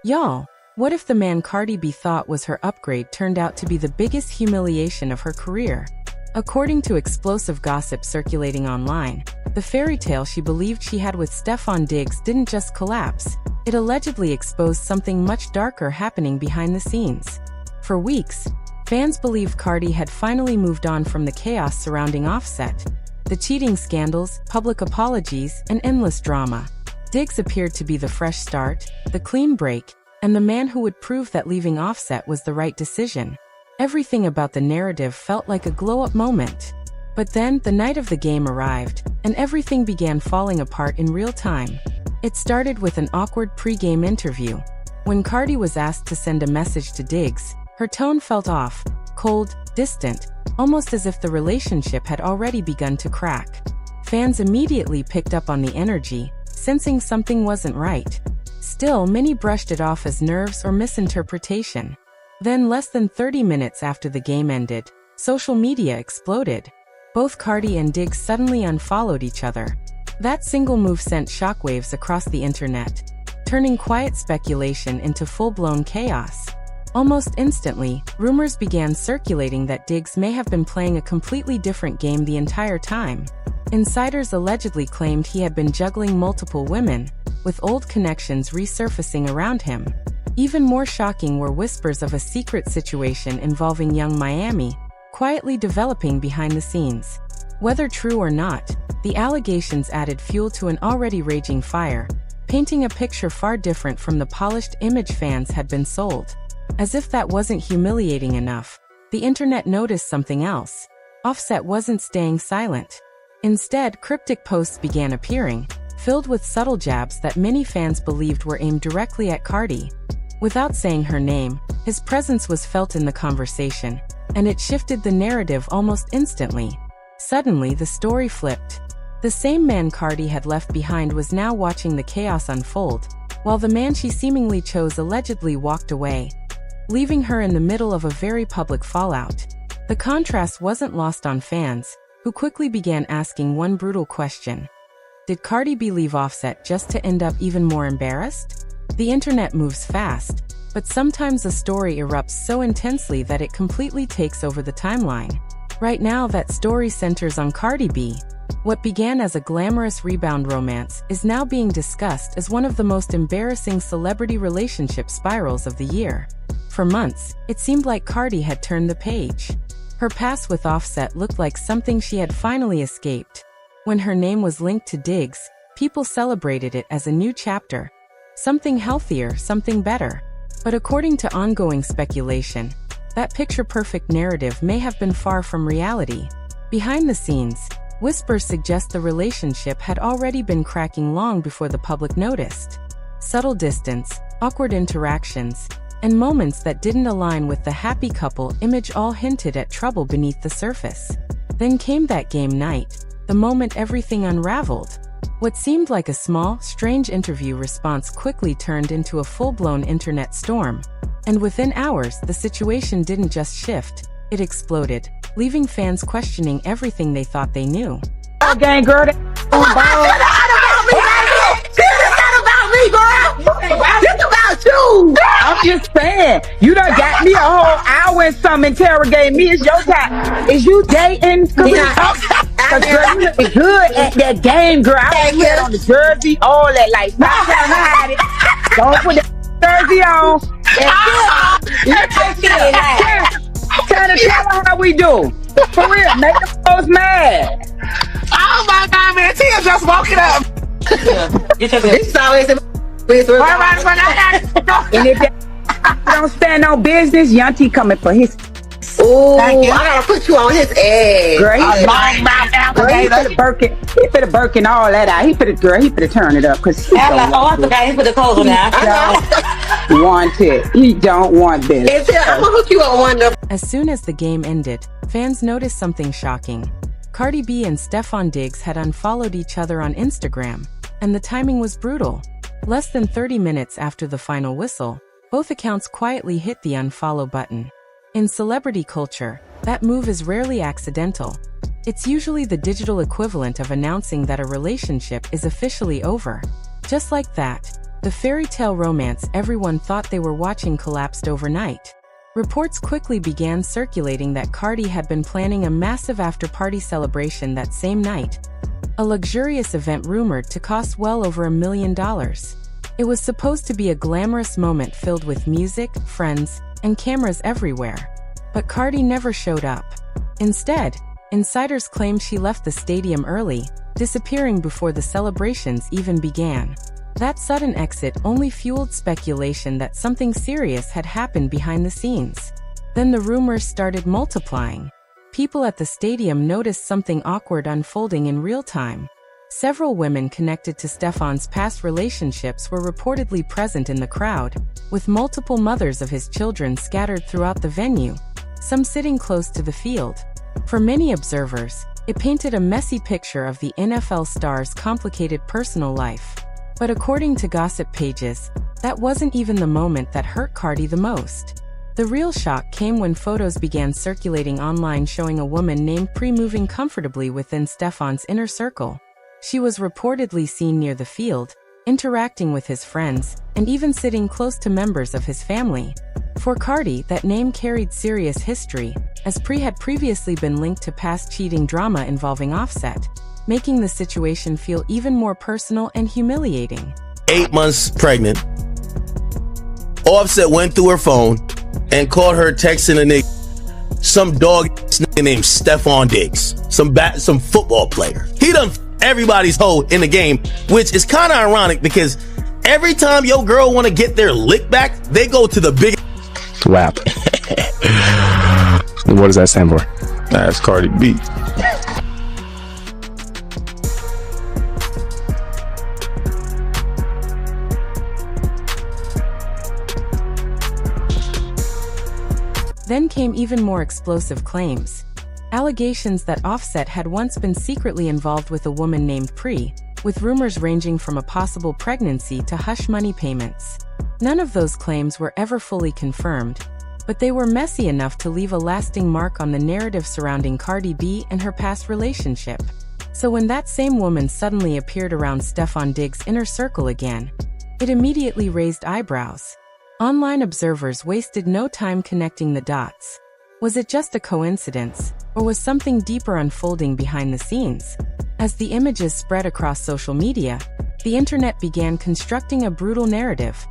Y'all, what if the man Cardi B thought was her upgrade turned out to be the biggest humiliation of her career? According to explosive gossip circulating online, the fairy tale she believed she had with Stefon Diggs didn't just collapse, it allegedly exposed something much darker happening behind the scenes. For weeks, fans believed Cardi had finally moved on from the chaos surrounding Offset. The cheating scandals, public apologies, and endless drama. Diggs appeared to be the fresh start, the clean break, and the man who would prove that leaving Offset was the right decision. Everything about the narrative felt like a glow-up moment. But then, the night of the game arrived, and everything began falling apart in real time. It started with an awkward pre-game interview. When Cardi was asked to send a message to Diggs, her tone felt off, cold, distant, almost as if the relationship had already begun to crack. Fans immediately picked up on the energy, sensing something wasn't right. Still, many brushed it off as nerves or misinterpretation. Then, less than 30 minutes after the game ended, social media exploded. Both Cardi and Diggs suddenly unfollowed each other. That single move sent shockwaves across the internet, turning quiet speculation into full-blown chaos. Almost instantly, rumors began circulating that Diggs may have been playing a completely different game the entire time. Insiders allegedly claimed he had been juggling multiple women, with old connections resurfacing around him. Even more shocking were whispers of a secret situation involving Young Miami, quietly developing behind the scenes. Whether true or not, the allegations added fuel to an already raging fire, painting a picture far different from the polished image fans had been sold. As if that wasn't humiliating enough, the internet noticed something else. Offset wasn't staying silent. Instead, cryptic posts began appearing, filled with subtle jabs that many fans believed were aimed directly at Cardi. Without saying her name, his presence was felt in the conversation, and it shifted the narrative almost instantly. Suddenly, the story flipped. The same man Cardi had left behind was now watching the chaos unfold, while the man she seemingly chose allegedly walked away, leaving her in the middle of a very public fallout. The contrast wasn't lost on fans, who quickly began asking one brutal question. Did Cardi B leave Offset just to end up even more embarrassed? The internet moves fast, but sometimes a story erupts so intensely that it completely takes over the timeline. Right now, that story centers on Cardi B. What began as a glamorous rebound romance is now being discussed as one of the most embarrassing celebrity relationship spirals of the year. For months, it seemed like Cardi had turned the page. Her past with Offset looked like something she had finally escaped. When her name was linked to Diggs, people celebrated it as a new chapter. Something healthier, something better. But according to ongoing speculation, that picture-perfect narrative may have been far from reality. Behind the scenes, whispers suggest the relationship had already been cracking long before the public noticed. Subtle distance, awkward interactions, and moments that didn't align with the happy couple image all hinted at trouble beneath the surface. Then came that game night, the moment everything unraveled. What seemed like a small, strange interview response quickly turned into a full-blown internet storm. And within hours, the situation didn't just shift, it exploded, leaving fans questioning everything they thought they knew. Gang girl, that It's about you. I'm just saying, you done got me a whole hour and some interrogating me. It's your time. Is you dating? Cause girl, you looking good at that game, girl. I was on the jersey, all that. Like, stop trying to hide it. Don't put that jersey on. Trying to tell her how we do. For real, make the folks mad. Oh my God, man, Tia just woke it up. This always and if they don't stand on business, Yanti coming for his. Oh, I gotta put you on his egg. Girl, he finna Birkin all that out. He finna turn it up, cause I forgot he put the clothes on now. Want it. He don't want this. I'm gonna hook you on one. As soon as the game ended, fans noticed something shocking. Cardi B and Stefon Diggs had unfollowed each other on Instagram, and the timing was brutal. Less than 30 minutes after the final whistle, both accounts quietly hit the unfollow button. In celebrity culture, that move is rarely accidental. It's usually the digital equivalent of announcing that a relationship is officially over. Just like that, The fairy tale romance everyone thought they were watching collapsed overnight. Reports quickly began circulating that Cardi had been planning a massive after-party celebration that same night, a luxurious event rumored to cost well over $1 million. It was supposed to be a glamorous moment filled with music, friends, and cameras everywhere. But Cardi never showed up. Instead, insiders claimed she left the stadium early, disappearing before the celebrations even began. That sudden exit only fueled speculation that something serious had happened behind the scenes. Then the rumors started multiplying. People at the stadium noticed something awkward unfolding in real time. Several women connected to Stefon's past relationships were reportedly present in the crowd, with multiple mothers of his children scattered throughout the venue, some sitting close to the field. For many observers, it painted a messy picture of the NFL star's complicated personal life. But according to gossip pages, that wasn't even the moment that hurt Cardi the most. The real shock came when photos began circulating online showing a woman named Pri moving comfortably within Stefon's inner circle. She was reportedly seen near the field, interacting with his friends, and even sitting close to members of his family. For Cardi, that name carried serious history, as Pri had previously been linked to past cheating drama involving Offset, making the situation feel even more personal and humiliating. 8 months pregnant, Offset went through her phone and caught her texting a nigga, some dog nigga named Stefon Diggs, some football player. He done everybody's hoe in the game, which is kind of ironic because every time your girl want to get their lick back, they go to the big WAP. What does that stand for? That's Cardi B. Then came even more explosive claims. Allegations that Offset had once been secretly involved with a woman named Pri, with rumors ranging from a possible pregnancy to hush money payments. None of those claims were ever fully confirmed, but they were messy enough to leave a lasting mark on the narrative surrounding Cardi B and her past relationship. So when that same woman suddenly appeared around Stefon Diggs' inner circle again, it immediately raised eyebrows. Online observers wasted no time connecting the dots. Was it just a coincidence, or was something deeper unfolding behind the scenes? As the images spread across social media, the internet began constructing a brutal narrative,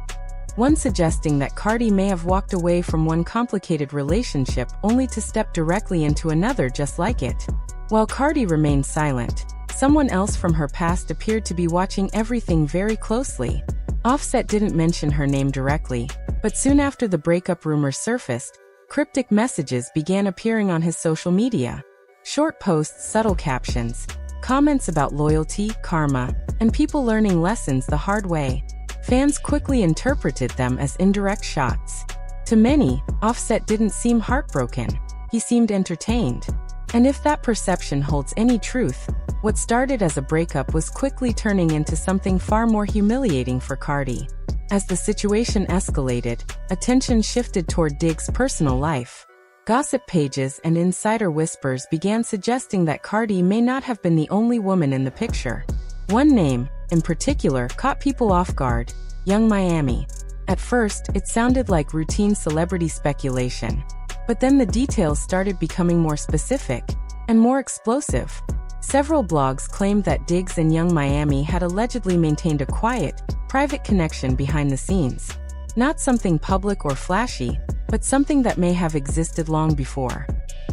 one suggesting that Cardi may have walked away from one complicated relationship only to step directly into another just like it. While Cardi remained silent, someone else from her past appeared to be watching everything very closely. Offset didn't mention her name directly, but soon after the breakup rumors surfaced, cryptic messages began appearing on his social media. Short posts, subtle captions, comments about loyalty, karma, and people learning lessons the hard way. Fans quickly interpreted them as indirect shots. To many, Offset didn't seem heartbroken. He seemed entertained. And if that perception holds any truth, what started as a breakup was quickly turning into something far more humiliating for Cardi. As the situation escalated, attention shifted toward Diggs' personal life. Gossip pages and insider whispers began suggesting that Cardi may not have been the only woman in the picture. One name, in particular, caught people off guard: Young Miami. At first, it sounded like routine celebrity speculation. But then the details started becoming more specific and more explosive. Several blogs claimed that Diggs and Young Miami had allegedly maintained a quiet, private connection behind the scenes. Not something public or flashy, but something that may have existed long before.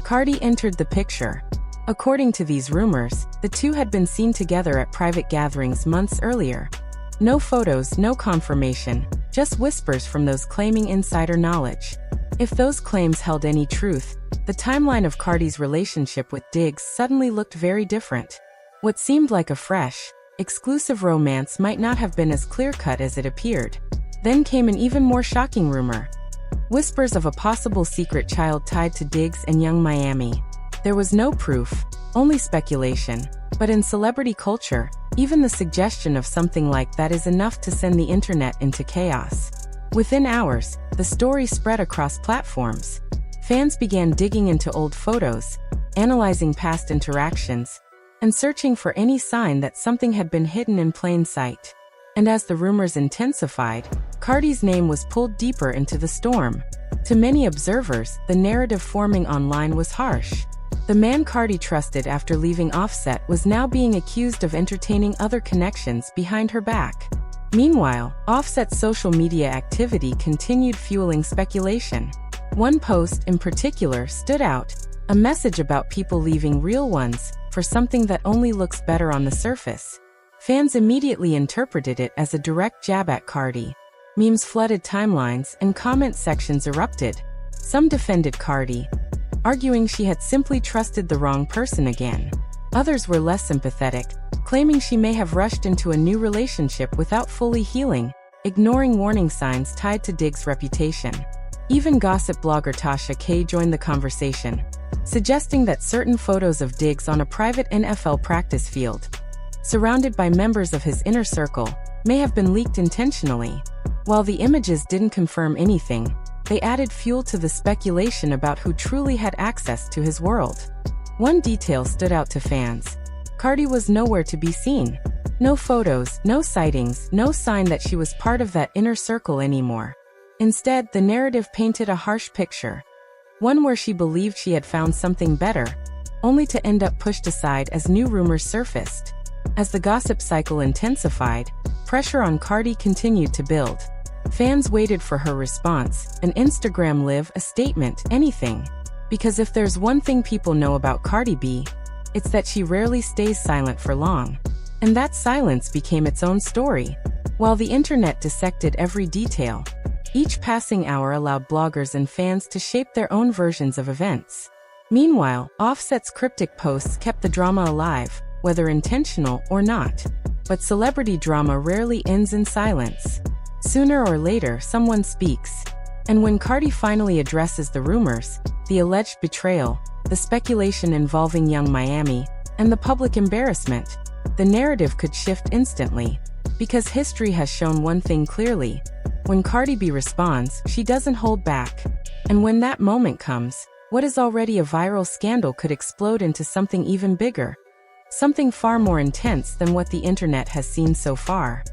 Cardi entered the picture. According to these rumors, the two had been seen together at private gatherings months earlier. No photos, no confirmation, just whispers from those claiming insider knowledge. If those claims held any truth, the timeline of Cardi's relationship with Diggs suddenly looked very different. What seemed like a fresh, exclusive romance might not have been as clear-cut as it appeared. Then came an even more shocking rumor. Whispers of a possible secret child tied to Diggs and Young Miami. There was no proof, only speculation, but in celebrity culture, even the suggestion of something like that is enough to send the internet into chaos. Within hours, the story spread across platforms. Fans began digging into old photos, analyzing past interactions, and searching for any sign that something had been hidden in plain sight. And as the rumors intensified, Cardi's name was pulled deeper into the storm. To many observers, the narrative forming online was harsh. The man Cardi trusted after leaving Offset was now being accused of entertaining other connections behind her back. Meanwhile, Offset's social media activity continued fueling speculation. One post in particular stood out, a message about people leaving real ones for something that only looks better on the surface. Fans immediately interpreted it as a direct jab at Cardi. Memes flooded timelines and comment sections erupted. Some defended Cardi, arguing she had simply trusted the wrong person again. Others were less sympathetic, claiming she may have rushed into a new relationship without fully healing, ignoring warning signs tied to Diggs' reputation. Even gossip blogger Tasha K joined the conversation, suggesting that certain photos of Diggs on a private NFL practice field, surrounded by members of his inner circle, may have been leaked intentionally. While the images didn't confirm anything, they added fuel to the speculation about who truly had access to his world. One detail stood out to fans. Cardi was nowhere to be seen. No photos, no sightings, no sign that she was part of that inner circle anymore. Instead, the narrative painted a harsh picture. One where she believed she had found something better, only to end up pushed aside as new rumors surfaced. As the gossip cycle intensified, pressure on Cardi continued to build. Fans waited for her response, an Instagram live, a statement, anything. Because if there's one thing people know about Cardi B, it's that she rarely stays silent for long. And that silence became its own story. While the internet dissected every detail, each passing hour allowed bloggers and fans to shape their own versions of events. Meanwhile, Offset's cryptic posts kept the drama alive, whether intentional or not. But celebrity drama rarely ends in silence. Sooner or later, someone speaks. And when Cardi finally addresses the rumors, the alleged betrayal, the speculation involving Young Miami, and the public embarrassment, the narrative could shift instantly. Because history has shown one thing clearly. When Cardi B responds, she doesn't hold back. And when that moment comes, what is already a viral scandal could explode into something even bigger. Something far more intense than what the internet has seen so far.